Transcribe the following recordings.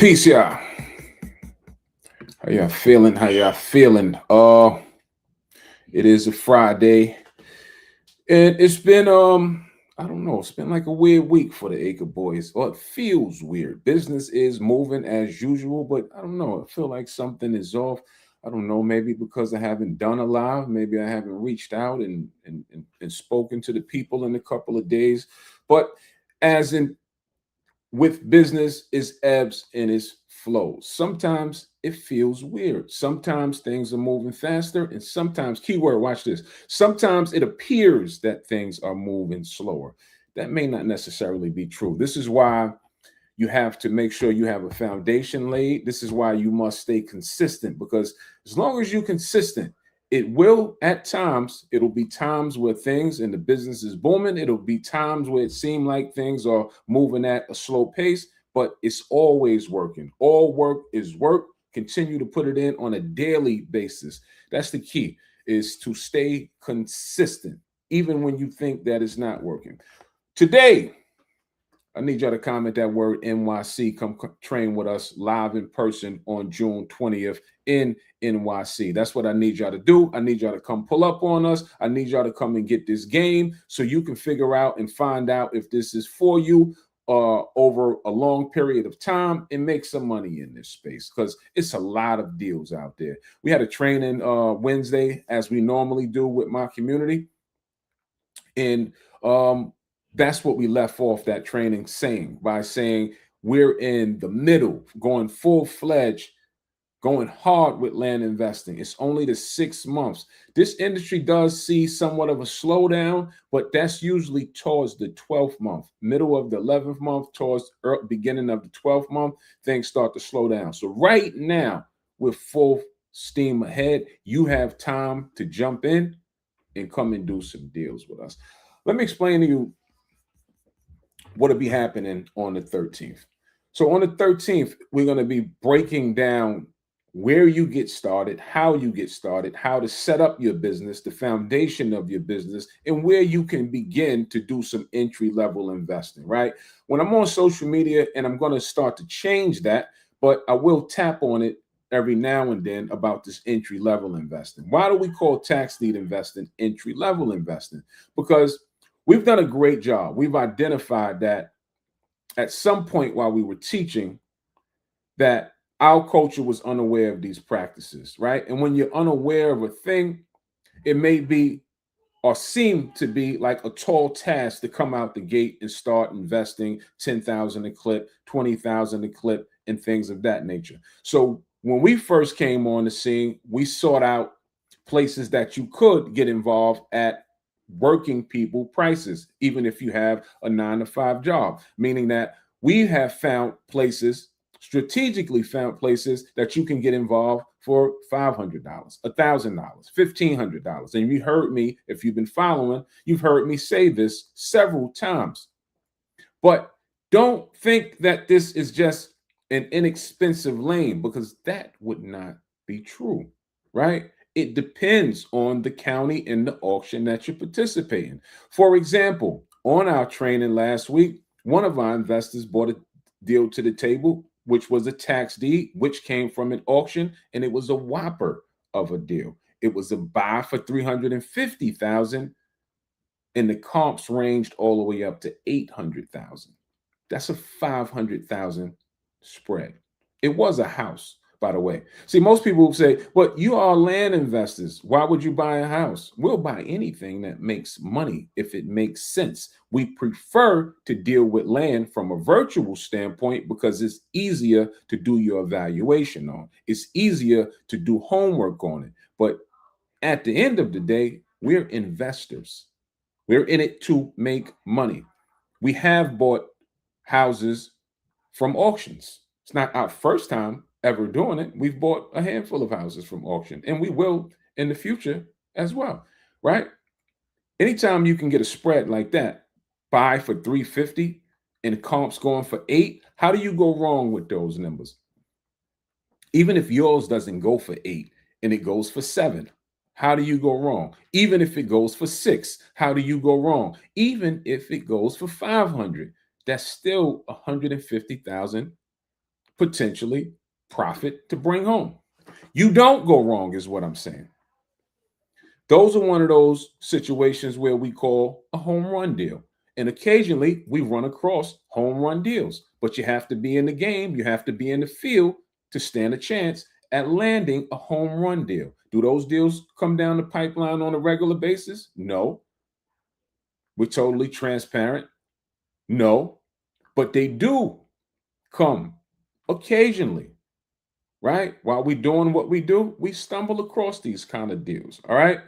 Peace, y'all. How y'all feeling? How y'all feeling? It is a Friday, and it's been I don't know, it's been like a weird week for the Acre Boys. Or it feels weird. Business is moving as usual, but I don't know. I feel like something is off. I don't know, maybe because I haven't done a live, maybe I haven't reached out and spoken to the people in a couple of days. But as in with business is ebbs and its flows. Sometimes it feels weird. Sometimes things are moving faster, and sometimes, keyword, watch this. Sometimes it appears that things are moving slower. That may not necessarily be true. This is why you have to make sure you have a foundation laid. This is why you must stay consistent, because as long as you're consistent, it will at times, it'll be times where things in the business is booming. It'll be times where it seems like things are moving at a slow pace, but it's always working. All work is work. Continue to put it in on a daily basis. That's the key, is to stay consistent, even when you think that it's not working. Today, I need y'all to comment that word NYC. Come train with us live in person on June 20th in NYC. That's what I need y'all to do. I need y'all to come pull up on us. I need y'all to come and get this game so you can figure out and find out if this is for you over a long period of time and make some money in this space, because it's a lot of deals out there. We had a training Wednesday, as we normally do with my community. And that's what we left off that training saying, by saying we're in the middle, going full-fledged, going hard with land investing. It's only the 6 months. This industry does see somewhat of a slowdown, but that's usually towards the 12th month, middle of the 11th month, towards beginning of the 12th month, things start to slow down. So right now, we're full steam ahead. You have time to jump in and come and do some deals with us. Let me explain to you what'll be happening on the 13th. So on the 13th, we're going to be breaking down where you get started, how you get started, how to set up your business, the foundation of your business, and where you can begin to do some entry-level investing, right? When I'm on social media, and I'm going to start to change that, but I will tap on it every now and then about this entry-level investing. Why do we call tax deed investing entry-level investing? Because we've done a great job. We've identified that at some point while we were teaching, that our culture was unaware of these practices, right? And when you're unaware of a thing, it may be or seem to be like a tall task to come out the gate and start investing 10,000 a clip, 20,000 a clip, and things of that nature. So when we first came on the scene, we sought out places that you could get involved at working people prices, even if you have a 9 to 5 job, meaning that we have found places, strategically found places that you can get involved for $500, $1,000, $1,500. And you heard me, if you've been following, you've heard me say this several times. But don't think that this is just an inexpensive lane, because that would not be true, right? It depends on the county and the auction that you're participating. For example, on our training last week, one of our investors brought a deal to the table, which was a tax deed, which came from an auction, and it was a whopper of a deal. It was a buy for 350,000, and the comps ranged all the way up to 800,000. That's a 500,000 spread. It was a house, by the way. See, most people will say, "But you are land investors. Why would you buy a house?" We'll buy anything that makes money if it makes sense. We prefer to deal with land from a virtual standpoint because it's easier to do your evaluation on. It's easier to do homework on it. But at the end of the day, we're investors. We're in it to make money. We have bought houses from auctions. It's not our first time ever doing it. We've bought a handful of houses from auction, and we will in the future as well, right? Anytime you can get a spread like that, buy for 350 and comps going for 8, how do you go wrong with those numbers? Even if yours doesn't go for 8 and it goes for 7, how do you go wrong? Even if it goes for 6, how do you go wrong? Even if it goes for 500, that's still 150,000 potentially profit to bring home. You don't go wrong, is what I'm saying. Those are one of those situations where we call a home run deal. And occasionally we run across home run deals, but you have to be in the game, you have to be in the field to stand a chance at landing a home run deal. Do those deals come down the pipeline on a regular basis? No. We're totally transparent. No. But they do come occasionally, right? While we're doing what we do, we stumble across these kind of deals. All right.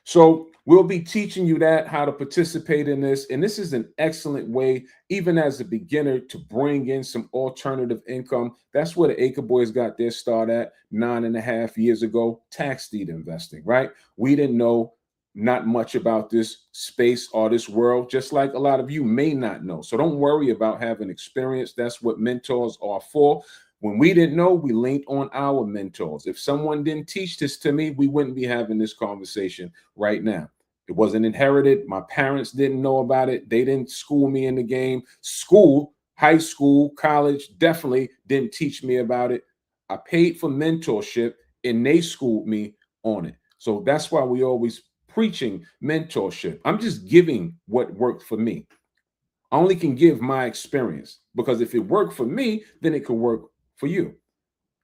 So we'll be teaching you that, how to participate in this. And this is an excellent way, even as a beginner, to bring in some alternative income. That's where the Acre Boys got their start at 9.5 years ago, tax deed investing, right? We didn't know not much about this space or this world, just like a lot of you may not know. So don't worry about having experience. That's what mentors are for. When we didn't know, we leaned on our mentors. If someone didn't teach this to me, we wouldn't be having this conversation right now. It wasn't inherited. My parents didn't know about it. They didn't school me in the game. School, high school, college, definitely didn't teach me about it. I paid for mentorship and they schooled me on it. So that's why we always preaching mentorship. I'm just giving what worked for me. I only can give my experience, because if it worked for me, then it could work for you,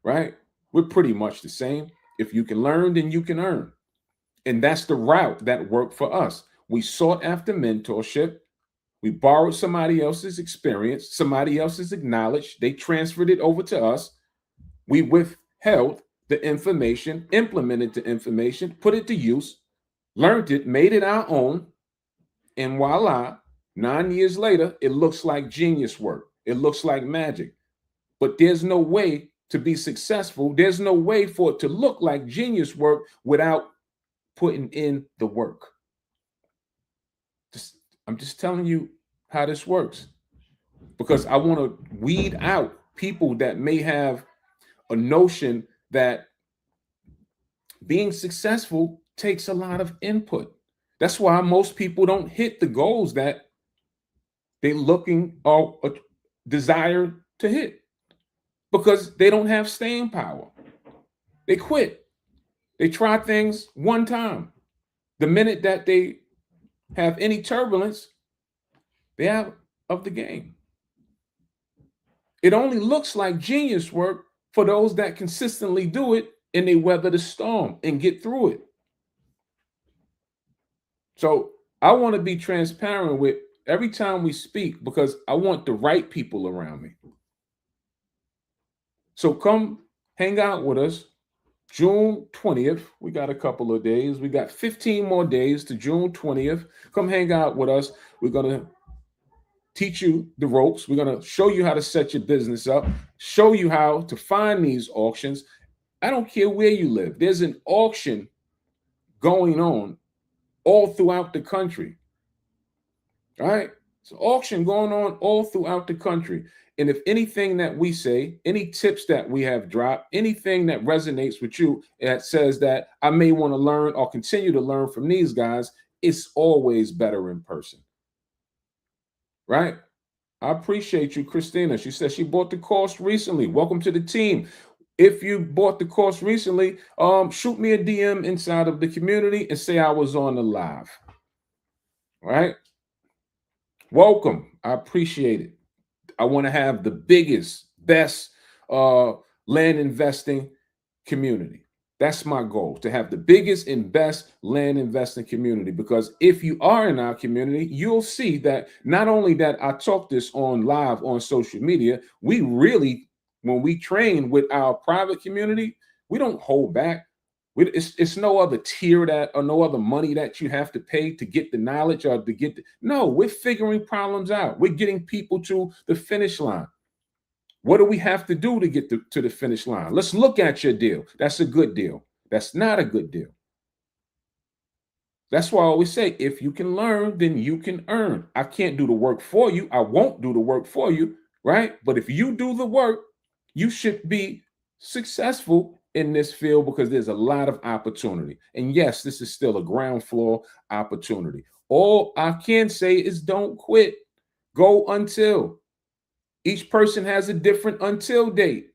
right? We're pretty much the same. If you can learn, then you can earn. And that's the route that worked for us. We sought after mentorship. We borrowed somebody else's experience, somebody else's knowledge. They transferred it over to us. We withheld the information, implemented the information, put it to use, learned it, made it our own. And voila, 9 years later, it looks like genius work. It looks like magic. But there's no way to be successful. There's no way for it to look like genius work without putting in the work. I'm just telling you how this works, because I want to weed out people that may have a notion that being successful takes a lot of input. That's why most people don't hit the goals that they're looking or desire to hit, because they don't have staying power. They quit. They try things one time. The minute that they have any turbulence, they're out of the game. It only looks like genius work for those that consistently do it and they weather the storm and get through it. So I want to be transparent with every time we speak, because I want the right people around me. So come hang out with us June 20th. We got a couple of days. We got 15 more days to June 20th. Come hang out with us. We're going to teach you the ropes. We're going to show you how to set your business up, show you how to find these auctions. I don't care where you live. There's an auction going on all throughout the country. All right? It's an auction going on all throughout the country. And if anything that we say, any tips that we have dropped, anything that resonates with you that says that I may want to learn or continue to learn from these guys, it's always better in person. Right? I appreciate you, Christina. She says she bought the course recently. Welcome to the team. If you bought the course recently, shoot me a DM inside of the community and say I was on the live. All right? Welcome. I appreciate it. I want to have the biggest, best land investing community. That's my goal, to have the biggest and best land investing community. Because if you are in our community, you'll see that not only that I talk this on live on social media, we really, when we train with our private community, we don't hold back. It's no other tier that, or no other money that you have to pay to get the knowledge or to get no, we're figuring problems out. We're getting people to the finish line. What do we have to do to get to the finish line? Let's look at your deal. That's a good deal. That's not a good deal. That's why I always say, if you can learn, then you can earn. I can't do the work for you. I won't do the work for you, right? But if you do the work, you should be successful in this field, because there's a lot of opportunity. And yes, this is still a ground floor opportunity. All I can say is don't quit. Go until. Each person has a different until date.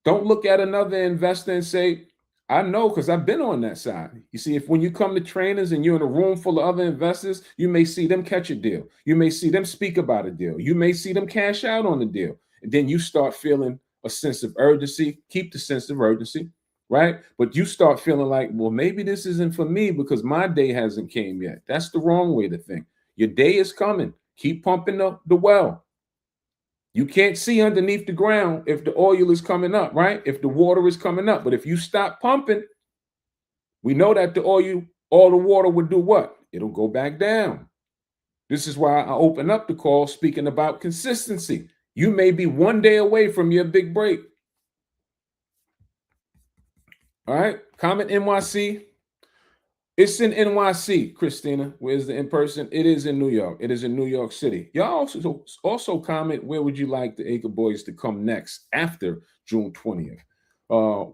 Don't look at another investor and say, I know because I've been on that side. You see, if when you come to trainers and you're in a room full of other investors, you may see them catch a deal. You may see them speak about a deal. You may see them cash out on the deal. And then you start feeling a sense of urgency. Keep the sense of urgency, right? But you start feeling like, well, maybe this isn't for me because my day hasn't came yet. That's the wrong way to think. Your day is coming. Keep pumping the well. You can't see underneath the ground if the oil is coming up, right? If the water is coming up. But if you stop pumping, we know that all the water would do what? It'll go back down. This is why I open up the call speaking about consistency. You may be one day away from your big break. All right. Comment NYC. It's in NYC, Christina. Where's the in-person? It is in New York. It is in New York City. Y'all also comment where would you like the Acre Boys to come next after June 20th.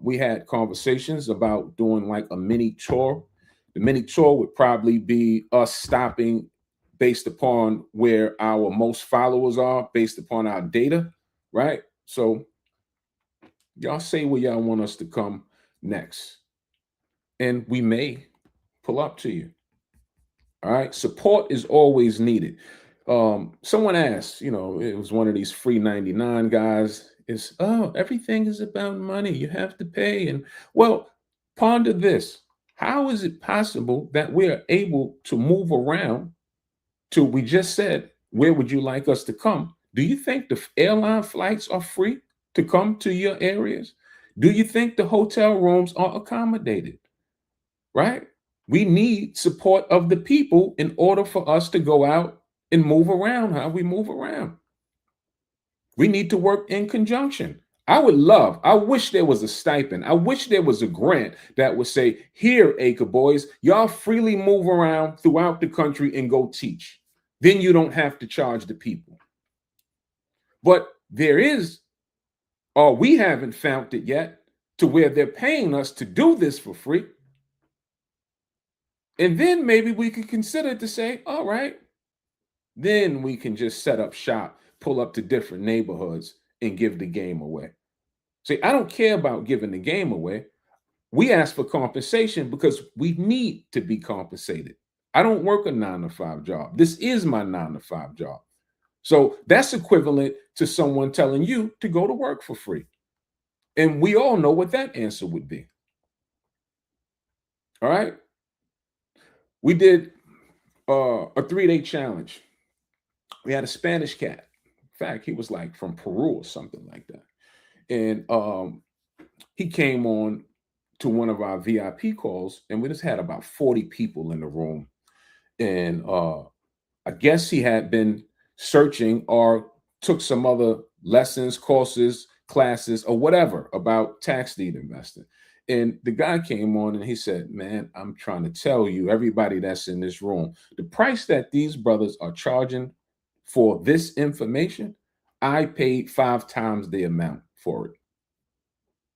We had conversations about doing like a mini tour. The mini tour would probably be us stopping based upon where our most followers are, based upon our data, right? So y'all say where y'all want us to come next. And we may pull up to you. All right. Support is always needed. Someone asked, it was one of these free 99 guys. Everything is about money. You have to pay. And well, ponder this. How is it possible that we are able to move around to, we just said, where would you like us to come? Do you think the airline flights are free to come to your areas? Do you think the hotel rooms are accommodated? Right? We need support of the people in order for us to go out and move around how we move around. We need to work in conjunction. I wish there was a stipend. I wish there was a grant that would say, here, Acre Boys, y'all freely move around throughout the country and go teach. Then you don't have to charge the people. But we haven't found it yet to where they're paying us to do this for free. And then maybe we could consider to say, all right, then we can just set up shop, pull up to different neighborhoods and give the game away. See, I don't care about giving the game away. We ask for compensation because we need to be compensated. I don't work a 9-to-5 job. This is my 9-to-5 job. So that's equivalent to someone telling you to go to work for free. And we all know what that answer would be. All right. We did a 3-day challenge. We had a Spanish cat. In fact, he was like from Peru or something like that. And he came on to one of our VIP calls, and we just had about 40 people in the room. And I guess he had been searching or took some other lessons, courses, classes, or whatever about tax deed investing. And the guy came on and he said, man, I'm trying to tell you, everybody that's in this room, the price that these brothers are charging for this information, I paid 5 times the amount for it.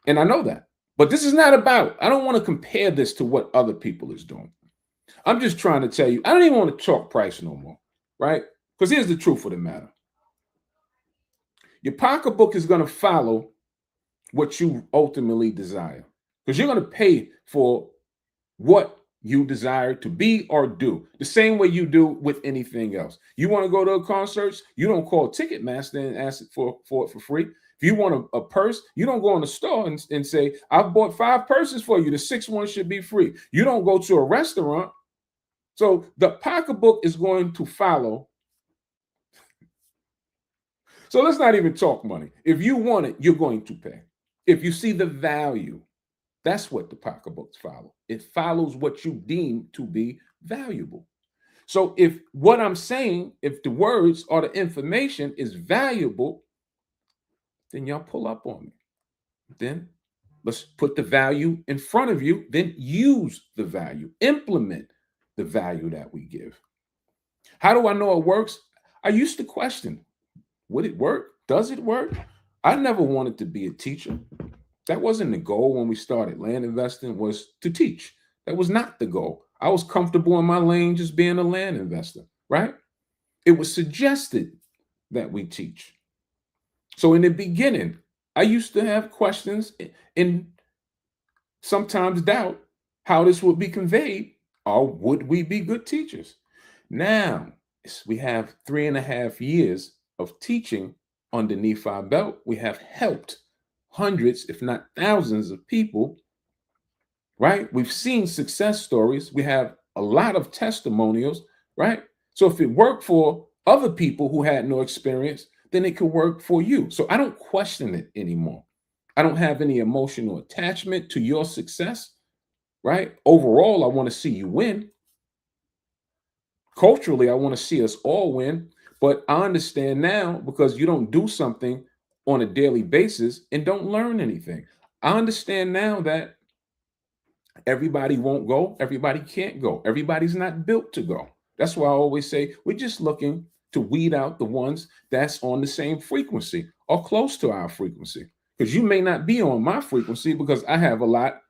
And I know that. But this is not about, I don't want to compare this to what other people is doing. I'm just trying to tell you, I don't even want to talk price no more, right? Because here's the truth of the matter. Your pocketbook is going to follow what you ultimately desire. Because you're going to pay for what you desire to be or do, the same way you do with anything else. You want to go to a concert, you don't call Ticketmaster and ask for it for free. If you want a purse, you don't go in the store and say, I've bought 5 purses for you. The 6th one should be free. You don't go to a restaurant. So the pocketbook is going to follow. So let's not even talk money. If you want it, you're going to pay. If you see the value, that's what the pocketbooks follow. It follows what you deem to be valuable. So if what I'm saying, if the words or the information is valuable, then y'all pull up on me. Then let's put the value in front of you. Then use the value. Implement the value that we give. How do I know it works? I used to question, would it work? Does it work? I never wanted to be a teacher. That wasn't the goal when we started land investing, was to teach. That was not the goal. I was comfortable in my lane just being a land investor, right? It was suggested that we teach. So in the beginning, I used to have questions and sometimes doubt how this would be conveyed, or would we be good teachers? Now we have 3.5 years of teaching underneath our belt. We have helped hundreds, if not thousands, of people, right? We've seen success stories. We have a lot of testimonials, right? So if it worked for other people who had no experience, then it could work for you. So I don't question it anymore. I don't have any emotional attachment to your success, right? Overall, I want to see you win. Culturally, I want to see us all win. But I understand now, because you don't do something on a daily basis and don't learn anything. I understand now that everybody won't go, everybody can't go, everybody's not built to go. That's why I always say we're just looking to weed out the ones that's on the same frequency or close to our frequency. Because you may not be on my frequency, because I have a lot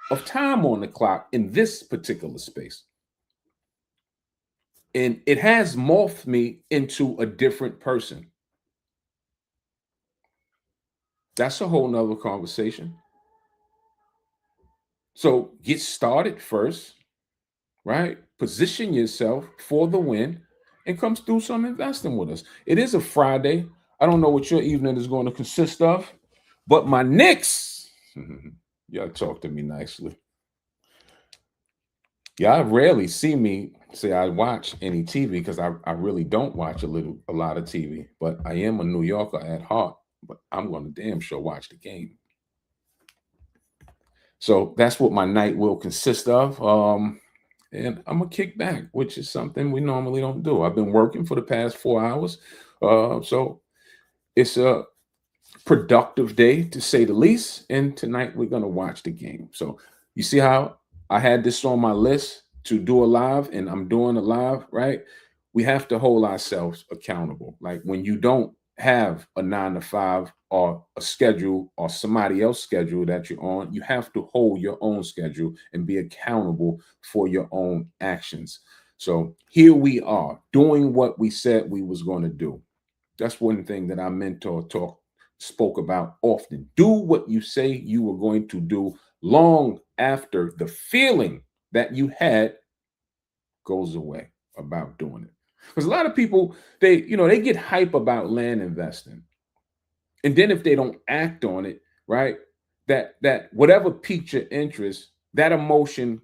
of time on the clock in this particular space. And it has morphed me into a different person. That's a whole nother conversation. So get started first, right? Position yourself for the win and come through some investing with us. It is a Friday. I don't know what your evening is going to consist of, but my Knicks, y'all talk to me nicely. Y'all rarely see me say I watch any TV, because I really don't watch a lot of TV, but I am a New Yorker at heart, but I'm going to damn sure watch the game. So that's what my night will consist of. And I'm gonna kick back, which is something we normally don't do. I've been working for the past 4 hours, so it's a productive day to say the least. And tonight we're gonna watch the game. So you see how I had this on my list to do a live, and I'm doing a live, right? We have to hold ourselves accountable. Like when you don't have a 9 to 5 or a schedule or somebody else's schedule that you're on, you have to hold your own schedule and be accountable for your own actions. So here we are doing what we said we was going to do. That's one thing that our mentor spoke about often. Do what you say you were going to do long after the feeling that you had goes away about doing it. Because a lot of people, they get hype about land investing. And then if they don't act on it, right, that whatever piqued your interest, that emotion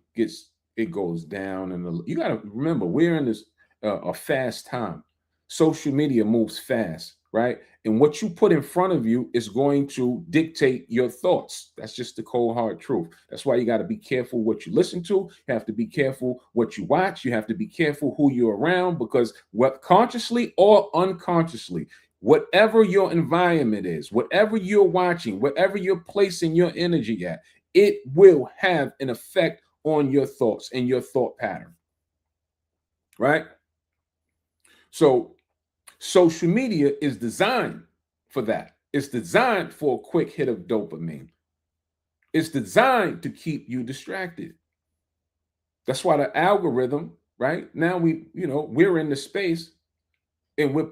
goes down. And you got to remember, we're in this a fast time. Social media moves fast, right? And what you put in front of you is going to dictate your thoughts. That's just the cold hard truth. That's why you got to be careful what you listen to. You have to be careful what you watch. You have to be careful who you're around, because what consciously or unconsciously, whatever your environment is, whatever you're watching, whatever you're placing your energy at, it will have an effect on your thoughts and your thought pattern, right? So social media is designed for that. It's designed for a quick hit of dopamine. It's designed to keep you distracted. That's why the algorithm, right? Now we're in the space, and we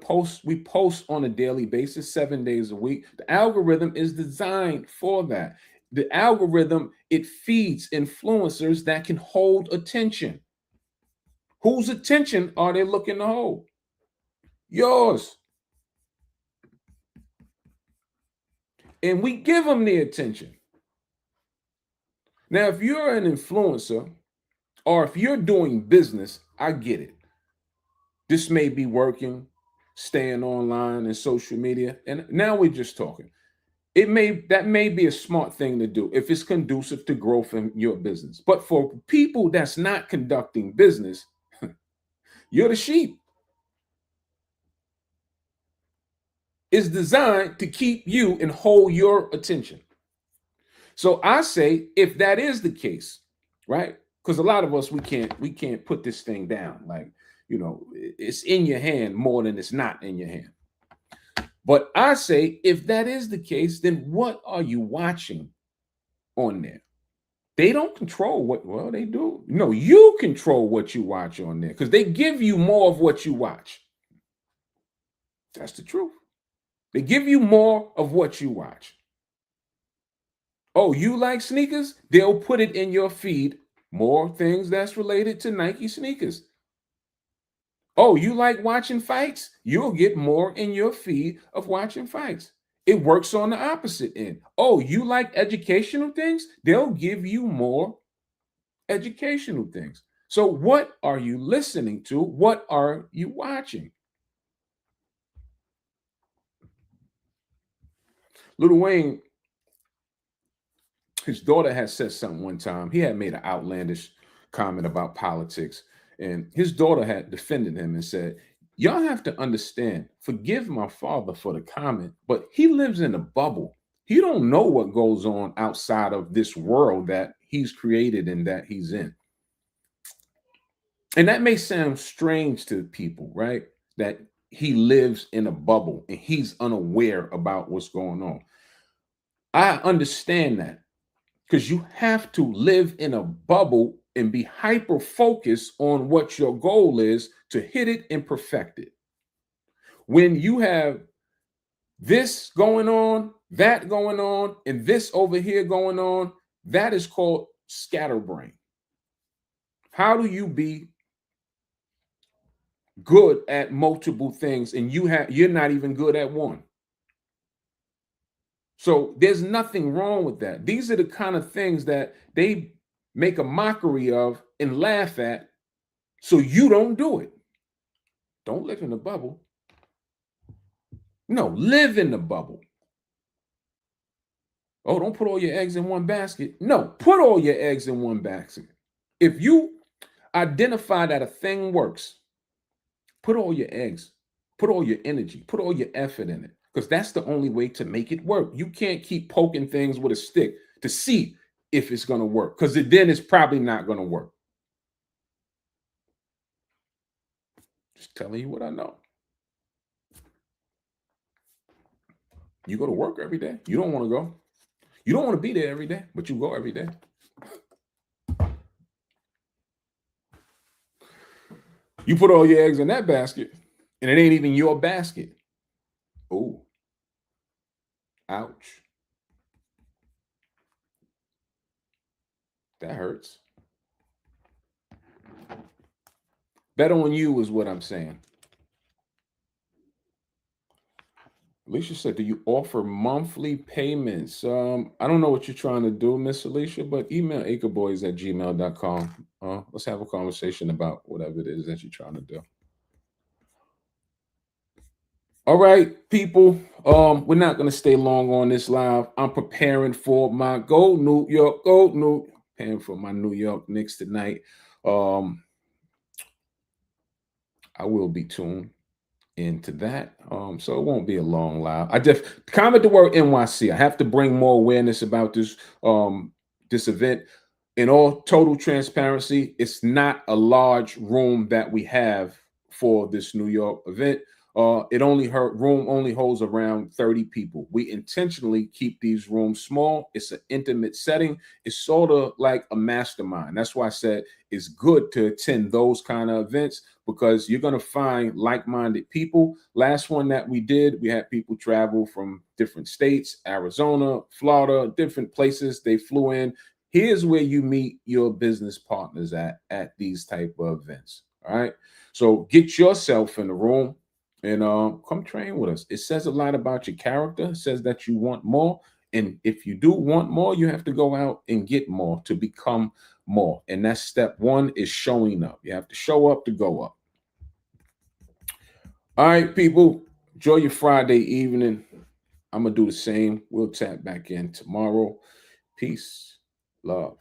post on a daily basis, 7 days a week. The algorithm is designed for that. The algorithm, it feeds influencers that can hold attention. Whose attention are they looking to hold? Yours. And we give them the attention. Now, if you're an influencer, or if you're doing business, I get it. This may be working, staying online and social media, and now we're just talking. That may be a smart thing to do if it's conducive to growth in your business. But for people that's not conducting business, you're the sheep. It's designed to keep you and hold your attention. So I say, if that is the case, right? Because a lot of us, we can't put this thing down. Like, it's in your hand more than it's not in your hand. But I say, if that is the case, then what are you watching on there? They don't control well, they do. No, you control what you watch on there, because they give you more of what you watch. That's the truth. They give you more of what you watch. Oh, you like sneakers? They'll put it in your feed, more things that's related to Nike sneakers. Oh, you like watching fights? You'll get more in your feed of watching fights. It works on the opposite end. Oh, you like educational things? They'll give you more educational things. So, what are you listening to? What are you watching? Lil Wayne, his daughter had said something one time. He had made an outlandish comment about politics, and his daughter had defended him and said, "Y'all have to understand, forgive my father for the comment, but he lives in a bubble. He don't know what goes on outside of this world that he's created and that he's in." And that may sound strange to people, right? That he lives in a bubble and he's unaware about what's going on. I understand that because you have to live in a bubble and be hyper focused on what your goal is to hit it and perfect it. When you have this going on, that going on, and this over here going on, that is called scatterbrain. How do you be good at multiple things and you're not even good at one? So there's nothing wrong with that. These are the kind of things that they make a mockery of and laugh at, so you don't do it. Don't live in the bubble. No, live in the bubble. Oh, don't put all your eggs in one basket. No, put all your eggs in one basket. If you identify that a thing works, put all your eggs, put all your energy, put all your effort in it, because that's the only way to make it work. You can't keep poking things with a stick to see if it's going to work, because then it's probably not going to work. Just telling you what I know. You go to work every day. You don't want to go. You don't want to be there every day, but you go every day. You put all your eggs in that basket, and it ain't even your basket. Oh, ouch. That hurts. Bet on you is what I'm saying. Alicia said, "Do you offer monthly payments?" I don't know what you're trying to do, Miss Alicia, but email acreboys@gmail.com. Let's have a conversation about whatever it is that you're trying to do. All right, people. We're not gonna stay long on this live. I'm preparing for my go New York, preparing for my New York Knicks tonight. I will be tuned into that. So it won't be a long live. I just comment the word NYC. I have to bring more awareness about this event. In all total transparency, it's not a large room that we have for this New York event. Room only holds around 30 people. We intentionally keep these rooms small. It's an intimate setting. It's sort of like a mastermind. That's why I said it's good to attend those kind of events, because you're going to find like-minded people. Last one that we did, we had people travel from different states, Arizona, Florida, different places. They flew in. Here's where you meet your business partners at these type of events. All right. So get yourself in the room and come train with us. It says a lot about your character. It says that you want more. And if you do want more, you have to go out and get more to become more. And that's step one, is showing up. You have to show up to go up. All right, people, enjoy your Friday evening. I'm going to do the same. We'll tap back in tomorrow. Peace, love.